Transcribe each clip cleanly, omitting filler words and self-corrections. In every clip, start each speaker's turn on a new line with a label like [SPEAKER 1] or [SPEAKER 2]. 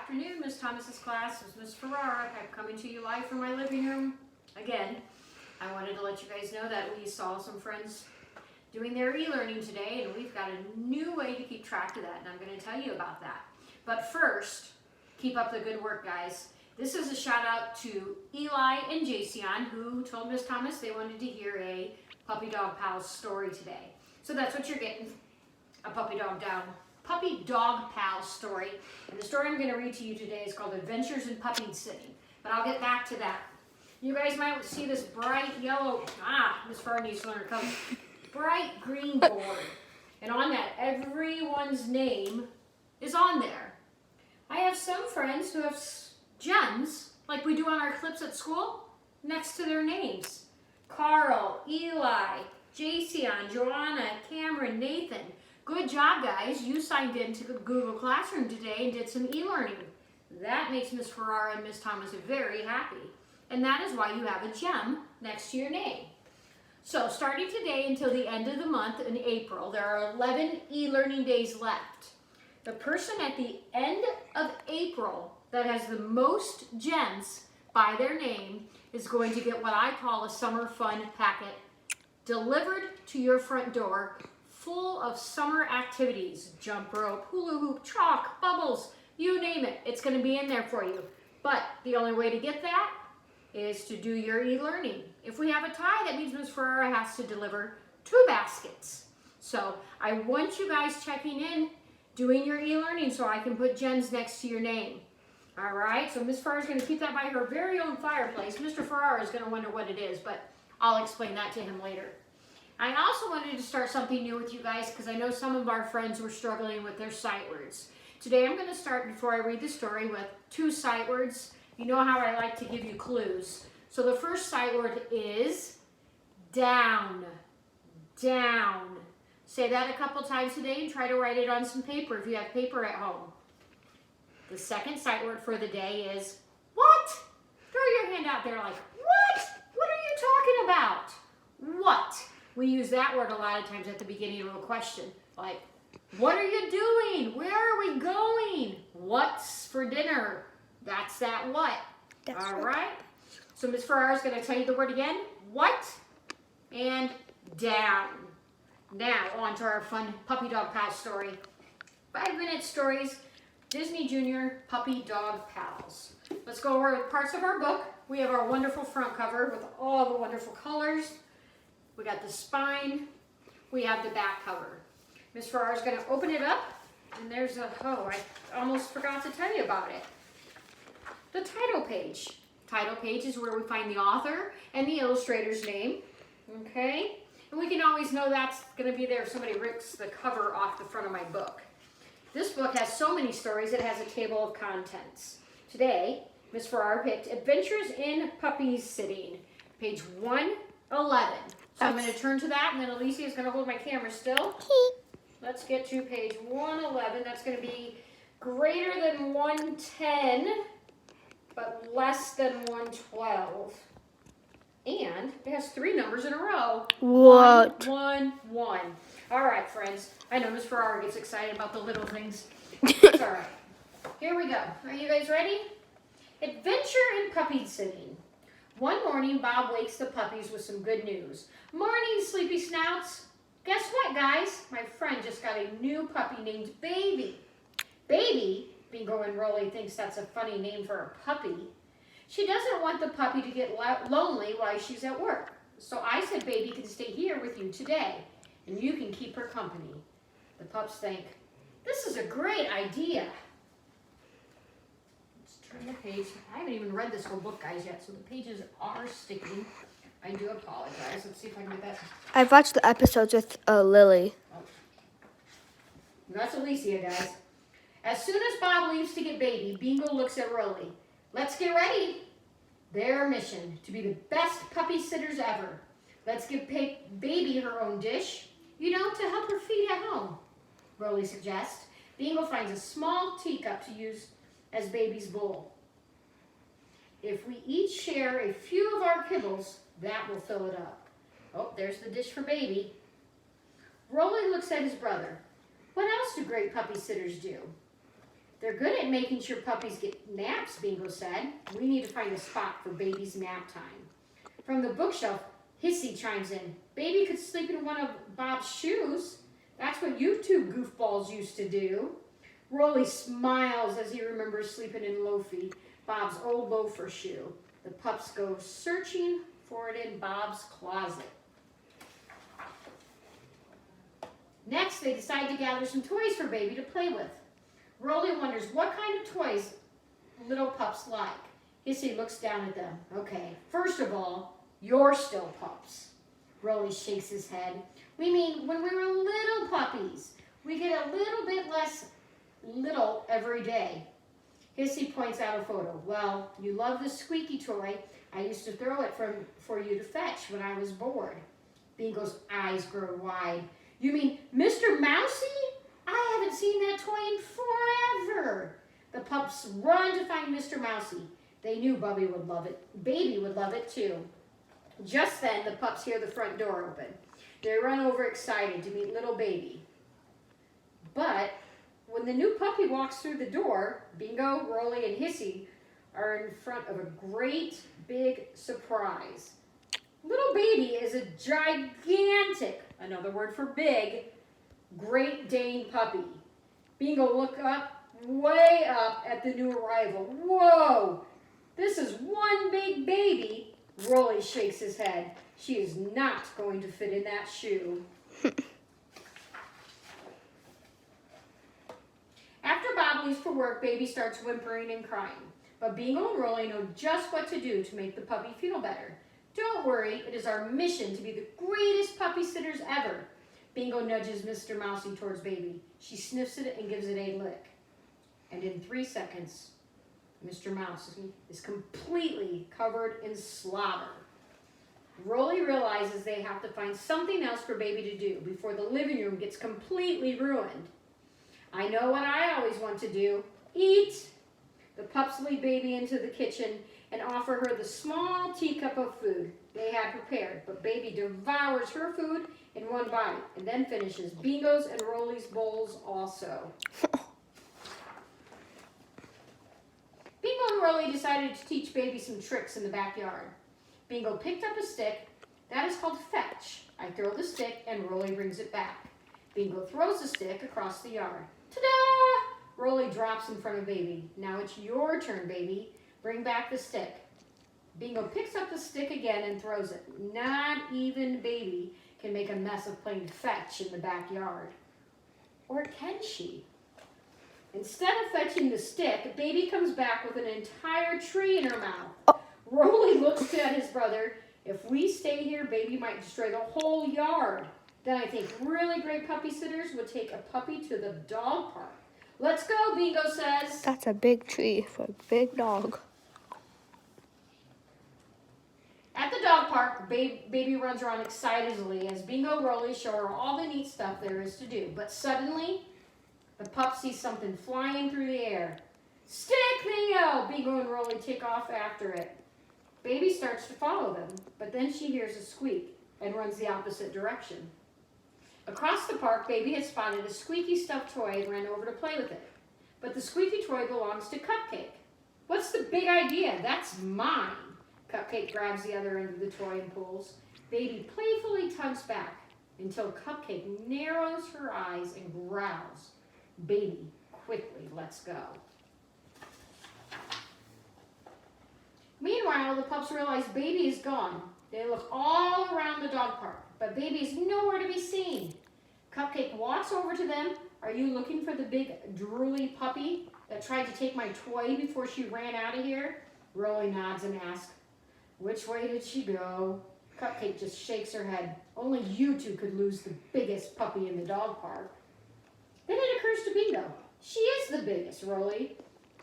[SPEAKER 1] afternoon, Miss Thomas's class. This is Miss Ferrara. I'm coming to you live from my living room again. I wanted to let you guys know that we saw some friends doing their e-learning today, and we've got a new way to keep track of that, and I'm going to tell you about that. But first, keep up the good work, guys. This is a shout out to Eli and Jason, who told Miss Thomas they wanted to hear a Puppy Dog Pals story today. So that's what you're getting, a Puppy Dog Pals story. And the story I'm going to read to you today is called Adventures in Puppy Sitting. But I'll get back to that. You guys might see this bright yellow, Miss Farr needs to learn her colors, bright green board. And on that, everyone's name is on there. I have some friends who have gems, like we do on our clips at school, next to their names. Carl, Eli, Jason, Joanna, Cameron, Nathan. Good job, guys. You signed in to Google Classroom today and did some e-learning. That makes Miss Ferrara and Miss Thomas very happy. And that is why you have a gem next to your name. So starting today until the end of the month in April, there are 11 e-learning days left. The person at the end of April that has the most gems by their name is going to get what I call a summer fun packet delivered to your front door, full of summer activities, jump rope, hula hoop, chalk, bubbles, you name it. It's going to be in there for you. But the only way to get that is to do your e-learning. If we have a tie, that means Ms. Ferrara has to deliver 2 baskets. So I want you guys checking in, doing your e-learning so I can put gems next to your name. All right, so Ms. Ferrara is going to keep that by her very own fireplace. Mr. Ferrara is going to wonder what it is, but I'll explain that to him later. I also wanted to start something new with you guys because I know some of our friends were struggling with their sight words. Today I'm going to start, before I read the story, with 2 sight words. You know how I like to give you clues. So the first sight word is down, down. Say that a couple times today and try to write it on some paper if you have paper at home. The second sight word for the day is what? Throw your hand out there like, what? What are you talking about? What? We use that word a lot of times at the beginning of a question. Like, what are you doing? Where are we going? What's for dinner? That's that what. All right? So Ms. Ferrara is going to tell you the word again. What? And down. Now, on to our fun Puppy Dog Pals story. 5-minute stories. Disney Junior Puppy Dog Pals. Let's go over parts of our book. We have our wonderful front cover with all the wonderful colors. We got the spine. We have the back cover. Ms. Ferrara is going to open it up, and there's a, I almost forgot to tell you about it. The title page. Title page is where we find the author and the illustrator's name. Okay? And we can always know that's going to be there if somebody rips the cover off the front of my book. This book has so many stories, it has a table of contents. Today, Ms. Ferrara picked Adventures in Puppy Sitting, page 111. So I'm going to turn to that, and then Alicia is going to hold my camera still. Let's get to page 111. That's going to be greater than 110, but less than 112. And it has 3 numbers in a row.
[SPEAKER 2] What?
[SPEAKER 1] 1, 1, 1. All right, friends. I know Ms. Ferrara gets excited about the little things. It's all right. Here we go. Are you guys ready? Adventure in Puppy Sitting. One morning, Bob wakes the puppies with some good news. Morning, sleepy snouts. Guess what, guys? My friend just got a new puppy named Baby. Baby, Bingo and Rolly thinks that's a funny name for a puppy. She doesn't want the puppy to get lonely while she's at work. So I said Baby can stay here with you today, and you can keep her company. The pups think, this is a great idea. Let's turn the page. I haven't even read this whole book, guys, yet, so the pages are sticking. I do apologize. Let's see if I can get that.
[SPEAKER 2] I've watched the episodes with Lily.
[SPEAKER 1] Oh. That's Alicia, guys. As soon as Bob leaves to get Baby, Bingo looks at Rolly. Let's get ready. Their mission, to be the best puppy sitters ever. Let's give Baby her own dish, to help her feed at home, Rolly suggests. Bingo finds a small teacup to use as Baby's bowl. If we each share a few of our kibbles, that will fill it up. Oh, there's the dish for Baby. Rolly looks at his brother. What else do great puppy sitters do? They're good at making sure puppies get naps, Bingo said. We need to find a spot for baby's nap time. From the bookshelf, Hissy chimes in. Baby could sleep in one of Bob's shoes. That's what you two goofballs used to do. Rolly smiles as he remembers sleeping in Loafy, Bob's old loafer shoe. The pups go searching for it in Bob's closet. Next, they decide to gather some toys for baby to play with. Rolly wonders what kind of toys little pups like. Hissy looks down at them. Okay, first of all, you're still pups. Rolly shakes his head. We mean when we were little puppies. We get a little bit less little every day. Hissy points out a photo. Well, you love the squeaky toy. I used to throw it for you to fetch when I was bored. Bingo's eyes grow wide. You mean Mr. Mousy? I haven't seen that toy in forever. The pups run to find Mr. Mousy. They knew Bubby would love it. Baby would love it too. Just then, the pups hear the front door open. They run over excited to meet little baby. But when the new puppy walks through the door, Bingo, Rolly, and Hissy are in front of a great big surprise. Little baby is a gigantic, another word for big, Great Dane puppy. Bingo look up, way up at the new arrival. Whoa, this is one big baby. Rolly shakes his head. She is not going to fit in that shoe. After Bob leaves for work, baby starts whimpering and crying. But Bingo and Rolly know just what to do to make the puppy feel better. Don't worry, it is our mission to be the greatest puppy sitters ever. Bingo nudges Mr. Mousy towards baby. She sniffs it and gives it a lick. And in 3 seconds, Mr. Mousy is completely covered in slobber. Rolly realizes they have to find something else for baby to do before the living room gets completely ruined. I know what I always want to do. Eat! The pups lead baby into the kitchen and offer her the small teacup of food they had prepared, but baby devours her food in one bite and then finishes Bingo's and Rolly's bowls also. Bingo and Rolly decided to teach baby some tricks in the backyard. Bingo picked up a stick. That is called fetch. I throw the stick and Rolly brings it back. Bingo throws the stick across the yard. Ta-da! Rolly drops in front of baby. Now it's your turn, baby. Bring back the stick. Bingo picks up the stick again and throws it. Not even baby can make a mess of playing fetch in the backyard. Or can she? Instead of fetching the stick, baby comes back with an entire tree in her mouth. Rolly looks at his brother. If we stay here, baby might destroy the whole yard. Then I think really great puppy sitters would take a puppy to the dog park. Let's go, Bingo says.
[SPEAKER 2] That's a big tree for a big dog.
[SPEAKER 1] At the dog park, baby runs around excitedly as Bingo and Rolly show her all the neat stuff there is to do. But suddenly, the pup sees something flying through the air. Stick, they yell. Bingo and Rolly take off after it. Baby starts to follow them, but then she hears a squeak and runs the opposite direction. Across the park, baby has spotted a squeaky stuffed toy and ran over to play with it. But the squeaky toy belongs to Cupcake. What's the big idea? That's mine. Cupcake grabs the other end of the toy and pulls. Baby playfully tugs back until Cupcake narrows her eyes and growls. Baby quickly lets go. Meanwhile, the pups realize baby is gone. They look all around the dog park, but baby is nowhere to be seen. Cupcake walks over to them. Are you looking for the big drooly puppy that tried to take my toy before she ran out of here? Rolly nods and asks, which way did she go? Cupcake just shakes her head. Only you two could lose the biggest puppy in the dog park. Then it occurs to Bingo. She is the biggest, Rolly.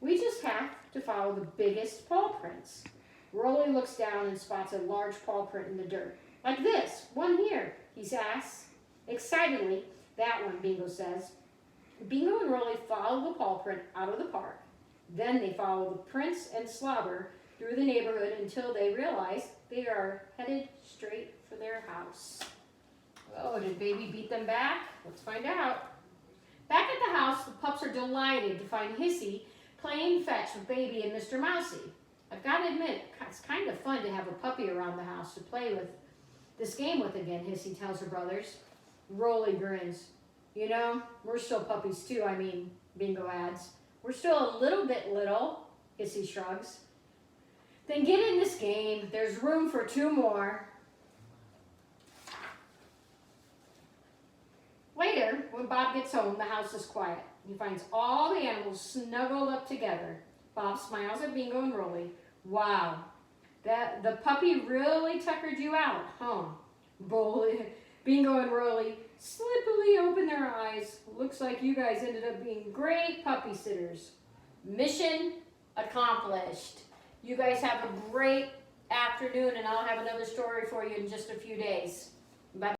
[SPEAKER 1] We just have to follow the biggest paw prints. Rolly looks down and spots a large paw print in the dirt. Like this, one here, he asks. Excitedly, that one, Bingo says. Bingo and Rolly follow the paw print out of the park. Then they follow the prints and slobber through the neighborhood until they realize they are headed straight for their house. Oh, did baby beat them back? Let's find out. Back at the house, the pups are delighted to find Hissy playing fetch with Baby and Mr. Mousy. I've got to admit, it's kind of fun to have a puppy around the house to play with this game with again, Hissy tells her brothers. Rolly grins. You know, we're still puppies too, I mean, Bingo adds. We're still a little bit little, Hissy shrugs. Then get in this game. There's room for 2 more. Later, when Bob gets home, the house is quiet. He finds all the animals snuggled up together. Bob smiles at Bingo and Rolly. Wow, the puppy really tuckered you out, huh? Bingo and Rolly sleepily open their eyes. Looks like you guys ended up being great puppy sitters. Mission accomplished. You guys have a great afternoon, and I'll have another story for you in just a few days. Bye.